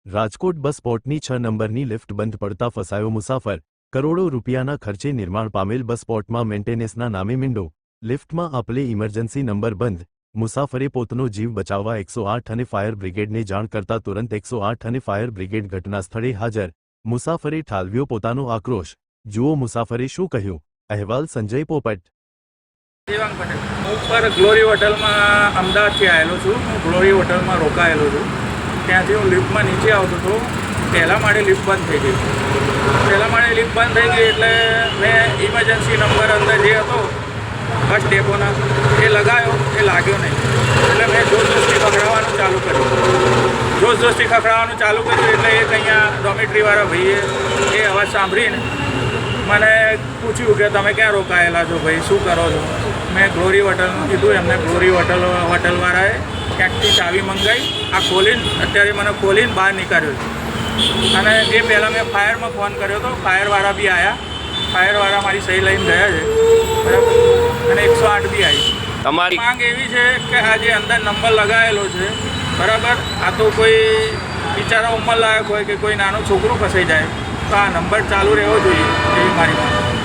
રાજકોટ બસ સ્પોટની 6 નંબરની લિફ્ટ બંધ પડતા ફસાયો મુસાફર। કરોડો રૂપિયાના ખર્ચે નિર્માણ પામેલ બસ સ્પોટમાં મેન્ટેનન્સના નામે મીંડો। લિફ્ટમાં આપેલે ઇમરજન્સી નંબર બંધ। મુસાફરે પોતાનો જીવ બચાવવા 108 અને ફાયર બ્રિગેડને જાણ કરતા તુરંત 108 અને ફાયર બ્રિગેડ ઘટના સ્થળે હાજર। મુસાફરે ઠાલવ્યો પોતાનો આક્રોશ। જુઓ મુસાફરે શું કહ્યું। અહેવાલ સંજય પોપટ। દેવાંગ પટેલ। હું ઉપર ગ્લોરી હોટલમાં અમદાવાદથી આવેલો છું। હું ગ્લોરી હોટલમાં રોકાયેલો છું। ત્યાંથી હું લિફ્ટમાં નીચે આવતો હતો। પહેલા માળે લિફ્ટ બંધ થઈ ગઈ। પહેલા માળે લિફ્ટ બંધ થઈ ગઈ એટલે મેં ઇમરજન્સી નંબર અંદર જે હતો બસ ડેપોના એ લગાવ્યો, એ લાગ્યો નહીં। એટલે મેં જોરજોરથી ખખડાવવાનું ચાલુ કર્યું। એટલે એક અહીંયા ડોમેટ્રીવાળા ભાઈએ એ અવાજ સાંભળીને મને પૂછ્યું કે તમે ક્યાં રોકાયેલા છો ભાઈ, શું કરો છો? મેં ગ્લોરી હોટલનું કીધું। એમને ગ્લોરી હોટલવાળાએ ક્યાંકથી ચાવી મંગાવી, આ ખોલીને અત્યારે મને ખોલીને બહાર નીકાળ્યો છે। અને એ પહેલાં મેં ફાયરમાં ફોન કર્યો હતો। ફાયરવાળા બી આવ્યા। ફાયરવાળા મારી સહી લઈને ગયા છે, બરાબર। અને 108 બી આવી। તમારી માંગ એવી છે કે આ જે અંદર નંબર લગાવેલો છે, બરાબર, આ તો કોઈ બિચારા ઉંમરલાયક હોય કે કોઈ નાનું છોકરું ફસાઈ જાય તો આ નંબર ચાલુ રહેવો જોઈએ, એવી મારી માંગ।